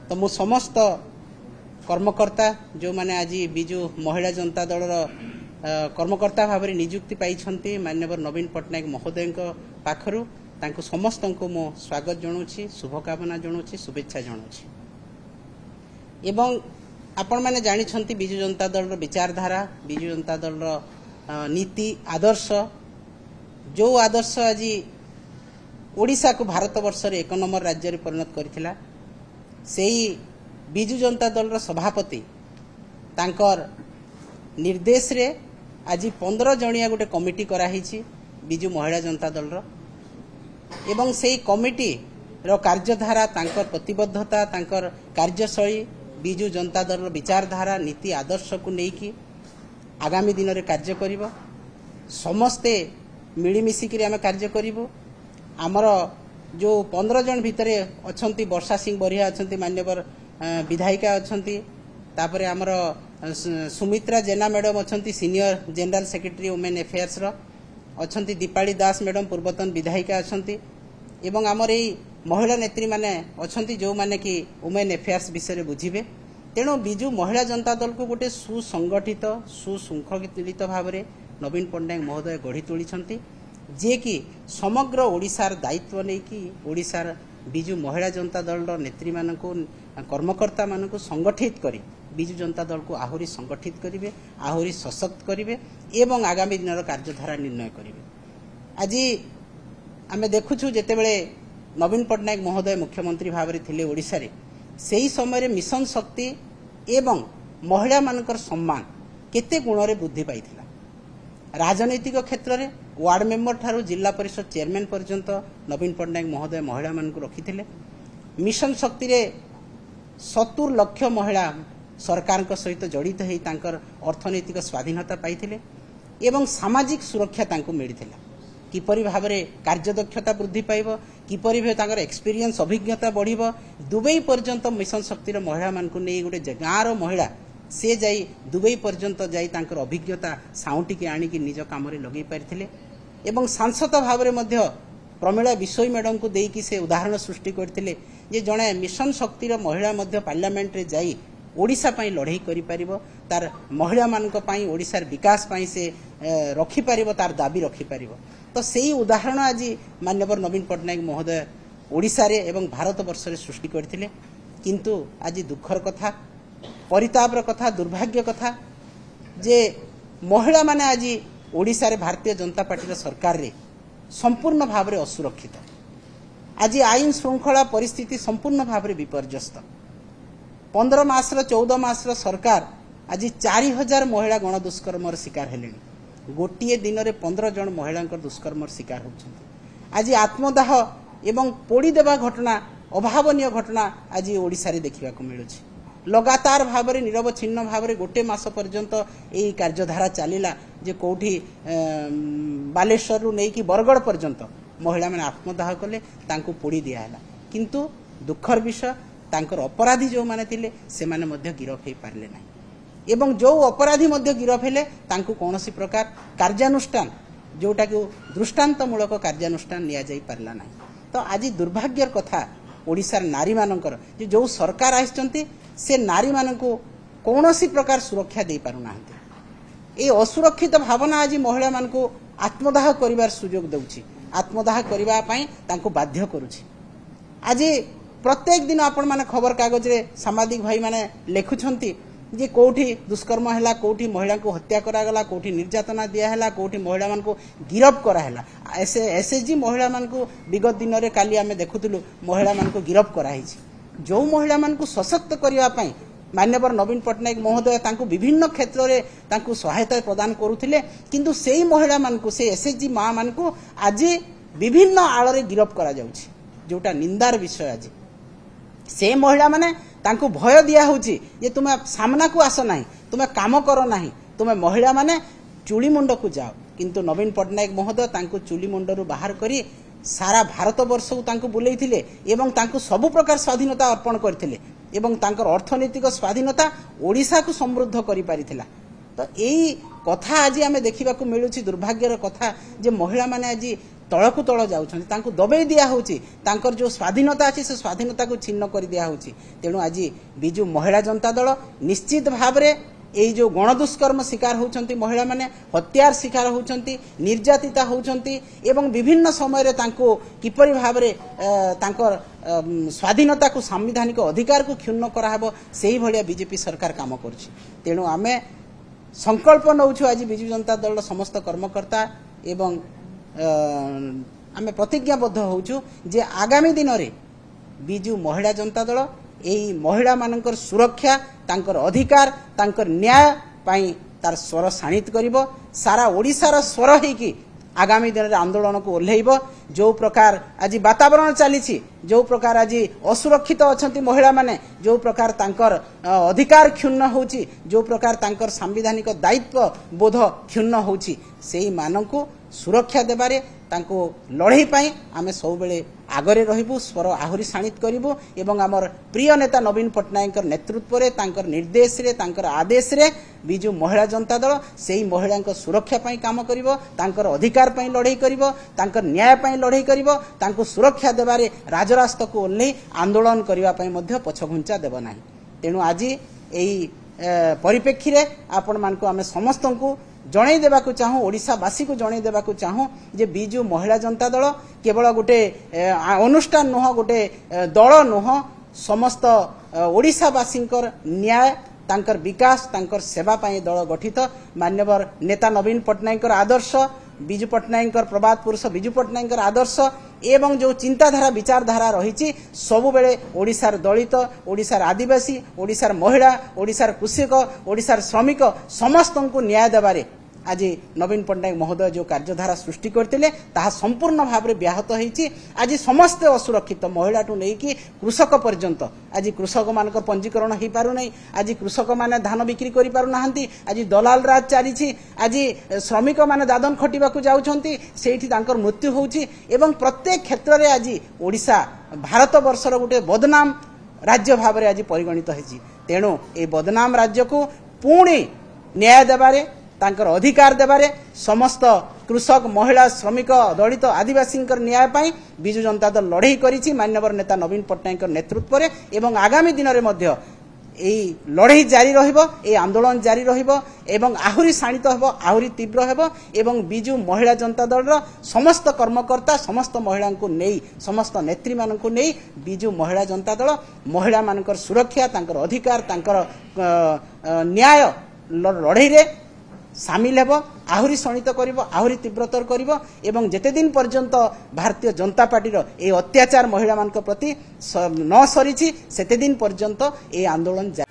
तो मु समस्त कर्मकर्ता जो माने आज बिजु महिला जनता दल कर्मकर्ता भाव में नियुक्ति पाई माननीय नवीन पट्टनायक महोदय पाखरु तांको समस्त को मो स्वागत जनाऊँ शुभकामना जनाऊँ शुभेच्छा जनाऊँ एवं आपण मैंने जानी बिजु जनता दल विचारधारा बिजु जनता दल नीति आदर्श जो आदर्श आज ओडिशा को भारत वर्ष एक नंबर राज्य रे परिणत करथिला सेही बिजु जनता दल सभापति तांकर निर्देश रे आज 15 जणिया गोटे कमिटी कराही बिजु महिला जनता दल एवं सेही कमिटी रो कार्यधारा तांकर प्रतिबद्धता तांकर कार्यशैली बिजु जनता दल विचारधारा नीति आदर्श को लेकिन आगामी दिन में कार्य करिबो समस्ते मिलीमिशिक आम कार्य करिबो आमर जो 15 जन भितर अच्छी वर्षा सिंह बरिया अच्छा मान्यवर विधायिका अच्छा तापर आमर सुमित्रा जेना मैडम अच्छा senior general secretary women affairs अच्छा दीपाली दास मैडम पूर्वतन विधायिका अच्छा एवं आमर यही महिला नेत्री माने अच्छा जो माने कि वुमेन अफेयर्स विषय बुझे तेणु बिजु महिला जनता दल को गोटे सुसंगठित सुशृंखलित भाव में नवीन पट्टनायक महोदय गढ़ी तोली जे कि समग्र ओडिशार दायित्व नहीं कि ओडिशार बिजु महिला जनता दल नेत्री मान कर्मकर्ता मान संगठित करी बिजु जनता दल को आहुरी संगठित करेंगे आहुरी सशक्त करेंगे एवं आगामी दिन कार्यधारा निर्णय करेंगे आज आम देखुछु जेतेबेले नवीन पट्टनायक महोदय मुख्यमंत्री भाव में थिले ओडिशा रे सेही समय मिशन शक्ति एवं महिला मानकर सम्मान केते गुण रे वृद्धि पाइथिला राजनैतिक क्षेत्र में वार्ड मेंबर ठारू जिला परिषद चेयरमैन पर्यंत नवीन पट्टनायक महोदय महिला मानक रखिथिले मिशन शक्ति रे 70 लाख महिला सरकार सहित जड़ित होई तांकर अर्थनैतिक स्वाधीनता पाइथिले एवं सामाजिक सुरक्षा तांको मिलिथिला किपरि भाव में कार्यदक्षता वृद्धि पाइब किपरि भाव तांकर एक्सपीरियंस अभिज्ञता बढ़िबो दुबई पर्यंत मिशन शक्तिर महिला मानकु नै गोटे गाँर महिला से जाई दुबई पर्यंत जाई तांकर अभिज्ञता साउंटी के आनी की निज काम रे लगे पारिथिले एवं सांसद भाव में मध्य प्रमिला विषय मैडम को देकी से उदाहरण सृष्टि करथिले जे जणे मिशन शक्तिर महिला मध्य पार्लियामेंट रे जाई ओडिशा पई लड़ाई करि परिबो तार महिला मानक पई ओडिशार विकास पई से रखि परिबो तार दाबी रखि परिबो तो सेही उदाहरण आज माननीय नवीन पट्टनायक महोदय ओडिशा रे एवं भारत वर्ष रे सृष्टि करथिले किंतु आज दुखर कथा परितापर कथा दुर्भाग्य कथा जे महिला माने आज ओडिशा रे भारतीय जनता पार्टी सरकार रे संपूर्ण भाव में असुरक्षित आज आईन श्रृंखला परिस्थिति संपूर्ण भाव में विपर्यस्त 15 मास 14 मास सरकार आज 4000 महिला गण दुष्कर्म शिकार हेले गोटे दिन में 15 जन महिला दुष्कर्म शिकार होती आज आत्मदाह एवं पोड़ी देवा घटना अभावनीय घटना आज ओडिशा रे देखा मिलूँ लगातार भाव में निरवच्छिन्न भाव में गोटे मास पर्यंत यही कार्यधारा चलला जे कौटी बालेश्वर रु नहीं कि बरगढ़ पर्यंत महिला मैंने आत्मदाह कले तांको पोड़ी दियाला किंतु दुखर विषय तांकर अपराधी जो माने थिले से माने मध्य गिरफ हो पारे ना एवं जो अपराधी मध्य गिरफ हेले तांको कौनसी प्रकार कार्यानुष्ठान जोटा कि दृष्टांतमूलक कार्यानुष्ठान निया जाई पारला ना तो आज दुर्भाग्यर कथा ओडिशार नारी मानकर जो सरकार आइछंती से नारी माननको कौनसी प्रकार सुरक्षा दे पारुना ए असुरक्षित भावना आज महिला मानको आत्मदाह करिवार सुयोग दउछि आत्मदाह करिवा पई तांको बाध्य करूछि आज प्रत्येक दिन आपण माने खबर कागज रे सामाजिक भाई माने लेखुछंती जे कोठी दुष्कर्म हैला कोठी महिला को हत्या करा गला कोठी निर्यातना दिया हैला कोठी महिला मान को गिरफ करा हैला एसएसजी महिला मान को विगत दिन रे काली आमे देखुतलु महिला मान को गिरफ करा हिछि जो महिला मान को सशक्त करिवा पई मान्यवर नवीन पट्टनायक महोदय तांको विभिन्न क्षेत्र रे तांको सहायता प्रदान करूथिले किंतु सेही महिला मान को से एसएसजी मां मान को आज विभिन्न आड़ रे गिरफ करा जाउछि जोटा निंदार विषय आज से महिला माने तांको भय दिया होची जे तुमे सामना को आस नाही तुमे काम करो नाही तुमे महिला माने चुली मुंड को जाओ किंतु नवीन पट्टनायक महोदय तांको चुली मुंडरू बाहर करी सारा भारत वर्ष को तांको बुलेइथिले एवं तांको सब प्रकार स्वाधीनता अर्पण करथिले एवं तांकर अर्थनैतिक स्वाधीनता ओडिशा को समृद्ध करि पारिथिला तो यही कथा आज आम देखा मिलूँ दुर्भाग्यर कथा जे महिला माने आज तलकू तल जाऊँ दबे दिया होची तांकर जो स्वाधीनता अच्छी से स्वाधीनता को छिन्न कर दिया होची। तेणु आज बिजु महिला जनता दल निश्चित भाव में यही जो गणदुष्कर्म शिकार होती महिला माने हत्यार शिकार होती निर्यातिता होती एवं विभिन्न समय किपरि भाव में स्वाधीनता को संवैधानिक अधिकार को क्षुण्ण कराहब से भाया बीजेपी सरकार काम करुछि। तेणु आमे संकल्प नौछु आज बिजु जनता दल समस्त कर्मकर्ता एवं आमे प्रतिज्ञाबद्ध होछु जे आगामी दिन में बिजु महिला जनता दल यही महिला मानकर सुरक्षा तांकर अधिकार तांकर न्याय पाई तार स्वर शाणित करिवो सारा ओडिशार स्वर होइकी आगामी दिन में आंदोलन को ओह्लैब। जो प्रकार आज वातावरण चली जो प्रकार आज असुरक्षित अच्छा महिला माने जो प्रकार तांकर अधिकार क्षुण्ण होची जो प्रकार तांकर संवैधानिक दायित्व बोध क्षुण्ण होची सेही मानकु सुरक्षा देबारे तांको लड़ाई पाई आमे सब बेले आगरे रहिबु स्वर आहुरी शाणित करिबु एवं आमर प्रिय नेता नवीन पट्टनायक नेतृत्व रे तांकर निर्देश रे तांकर आदेश रे बिजु महिला जनता दल सेही महिला सुरक्षा पाई काम करिवो तांकर अधिकार पाई लड़ाई करिवो तांकर न्याय पाई लड़ाई करिवो तांको सुरक्षा देबारे राजरास्ता को ओल्लै आंदोलन करिवा पाई मध्य पछघुंचा देब नाही। तेणु आज एही परिप्रेक्षी रे आपण मानकु आमे समस्त को जणै देबाकू चाहूँ ओडिशावासी को जणै देबाकू चाहूँ जे बिजु महिला जनता दल केवल गोटे अनुष्ठान नुह गोटे दल नुह समस्त ओडिशावासींकर न्याय तांकर विकास तांकर सेवा पाई दल गठित मान्यवर नेता नवीन पट्टनायक आदर्श बिजु पट्टनायक प्रबाद पुरुष बिजु पट्टनायक आदर्श एवं जो चिंताधारा विचारधारा रही सबु बेले ओडिशार दलित ओडिशार आदिवासी ओडिशार महिला ओडिशार कृषक ओडिशार श्रमिक समस्त को न्याय देबारे आज नवीन पट्टनायक महोदय जो कार्यधारा सृष्टि करते ताहा संपूर्ण भाव में व्याहत होईछि। आज समस्त असुरक्षित महिला ठू नहीं कृषक पर्यंत आज कृषक मान पंजीकरण हो पारु नहीं आज कृषक माने धान बिक्री करि पारु नाहंती आज दलाल राज चली आज श्रमिक माने दादन खटिबा को जाउछंती सेठी तांकर मृत्यु होउछि एवं प्रत्येक क्षेत्र में आज ओडिशा भारत वर्षर गोटे बदनाम राज्य भाव में आज परिगणित होइछि। तेणु ए बदनाम राज्य को पुणी न्याय देबारे तांकर अधिकार देबारे समस्त कृषक महिला श्रमिक दलित आदिवासी न्याय पाई बिजु जनता दल लड़ाई करिछि मान्यवर नेता नवीन पट्टनायक नेतृत्व रे एवं आगामी दिन में मध्य एई लड़ाई जारी रहिबो ए आंदोलन जारी रहिबो एवं आहुरी शाणित हेबो आहुरी तीव्र हेबो एवं बिजु महिला जनता दल समस्त कर्मकर्ता समस्त महिला को नहीं समस्त नेत्री मान को नहीं बिजु महिला जनता दल महिला मानकर सुरक्षा तांकर अधिकार तांकर न्याय लड़ाई रे सामिल हेब आहुरी शणित करिवो आहुरी तीव्रतर करिवो एवं जेते दिन पर्यंत भारतीय जनता पार्टी ए अत्याचार महिला मान प्रति न सरीछि सेते दिन पर्यंत ए आंदोलन जारी